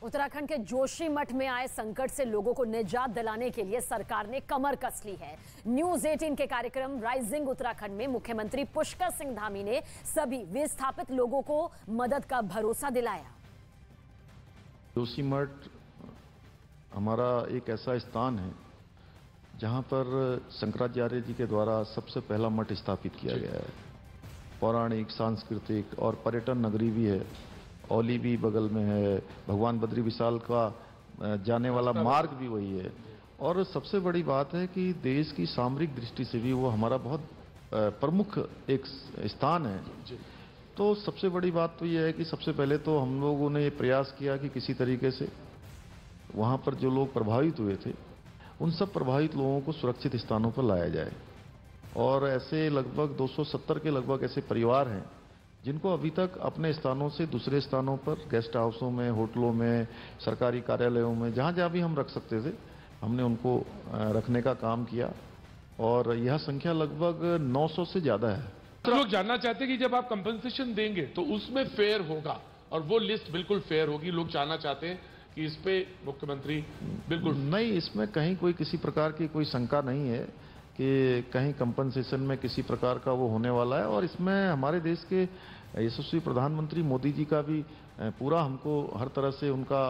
उत्तराखंड के जोशीमठ में आए संकट से लोगों को निजात दिलाने के लिए सरकार ने कमर कस ली है। न्यूज 18 के कार्यक्रम राइजिंग उत्तराखंड में मुख्यमंत्री पुष्कर सिंह धामी ने सभी विस्थापित लोगों को मदद का भरोसा दिलाया। जोशीमठ हमारा एक ऐसा स्थान है जहां पर शंकराचार्य जी के द्वारा सबसे पहला मठ स्थापित किया गया है। पौराणिक, सांस्कृतिक और पर्यटन नगरी भी है। औली भी बगल में है। भगवान बद्री विशाल का जाने वाला मार्ग भी वही है। और सबसे बड़ी बात है कि देश की सामरिक दृष्टि से भी वो हमारा बहुत प्रमुख एक स्थान है। तो सबसे बड़ी बात तो ये है कि सबसे पहले तो हम लोगों ने ये प्रयास किया कि किसी तरीके से वहाँ पर जो लोग प्रभावित हुए थे उन सब प्रभावित लोगों को सुरक्षित स्थानों पर लाया जाए। और ऐसे लगभग 270 के लगभग ऐसे परिवार हैं जिनको अभी तक अपने स्थानों से दूसरे स्थानों पर गेस्ट हाउसों में, होटलों में, सरकारी कार्यालयों में, जहाँ जहाँ भी हम रख सकते थे हमने उनको रखने का काम किया। और यह संख्या लगभग 900 से ज़्यादा है। तो लोग जानना चाहते हैं कि जब आप कंपनसेशन देंगे तो उसमें फेयर होगा, और वो लिस्ट बिल्कुल फेयर होगी। लोग जानना चाहते हैं कि इस पे मुख्यमंत्री बिल्कुल नहीं, इसमें कहीं कोई किसी प्रकार की कोई शंका नहीं है कि कहीं कंपनसेशन में किसी प्रकार का वो होने वाला है। और इसमें हमारे देश के यशस्वी प्रधानमंत्री मोदी जी का भी पूरा हमको हर तरह से उनका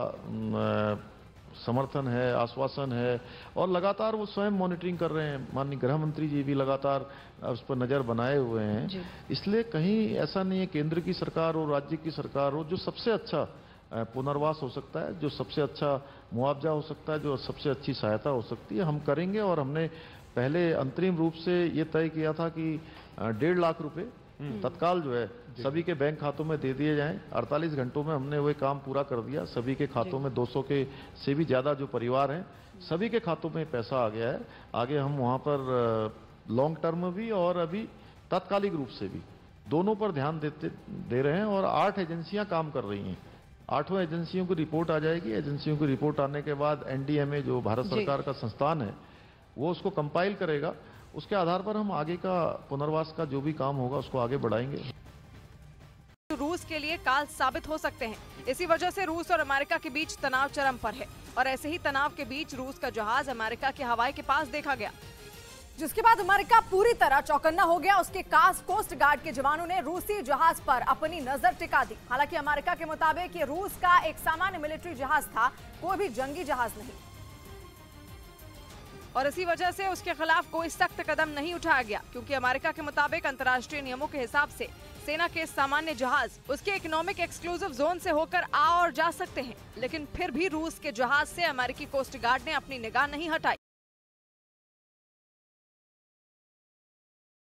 समर्थन है, आश्वासन है। और लगातार वो स्वयं मॉनिटरिंग कर रहे हैं। माननीय गृह मंत्री जी भी लगातार उस पर नज़र बनाए हुए हैं। इसलिए कहीं ऐसा नहीं है केंद्र की सरकार हो, राज्य की सरकार हो, जो सबसे अच्छा पुनर्वास हो सकता है, जो सबसे अच्छा मुआवजा हो सकता है, जो सबसे अच्छी सहायता हो सकती है, हम करेंगे। और हमने पहले अंतरिम रूप से ये तय किया था कि 1.5 लाख रुपए तत्काल जो है सभी के बैंक खातों में दे दिए जाएं। 48 घंटों में हमने वो काम पूरा कर दिया। सभी के खातों में 200 के से भी ज़्यादा जो परिवार हैं सभी के खातों में पैसा आ गया है। आगे हम वहाँ पर लॉन्ग टर्म भी और अभी तात्कालिक रूप से भी दोनों पर ध्यान दे रहे हैं। और 8 एजेंसियाँ काम कर रही हैं। 8 एजेंसियों की रिपोर्ट आ जाएगी। एजेंसियों की रिपोर्ट आने के बाद NDMA जो भारत सरकार का संस्थान है वो उसको कंपाइल करेगा। उसके आधार पर हम आगे का पुनर्वास का जो भी काम होगा उसको आगे बढ़ाएंगे। रूस के लिए काल साबित हो सकते हैं। इसी वजह से रूस और अमेरिका के बीच तनाव चरम पर है। और ऐसे ही तनाव के बीच रूस का जहाज अमेरिका के हवाई के पास देखा गया, जिसके बाद अमेरिका पूरी तरह चौकन्ना हो गया। उसके कोस्ट गार्ड के जवानों ने रूसी जहाज पर अपनी नजर टिका दी। हालांकि अमेरिका के मुताबिक ये रूस का एक सामान्य मिलिट्री जहाज था, कोई भी जंगी जहाज नहीं। और इसी वजह से उसके खिलाफ कोई सख्त कदम नहीं उठाया गया, क्योंकि अमेरिका के मुताबिक अंतर्राष्ट्रीय नियमों के हिसाब से सेना के सामान्य जहाज उसके इकोनॉमिक एक्सक्लूसिव जोन से होकर आ और जा सकते हैं। लेकिन फिर भी रूस के जहाज से अमेरिकी कोस्ट गार्ड ने अपनी निगाह नहीं हटाई।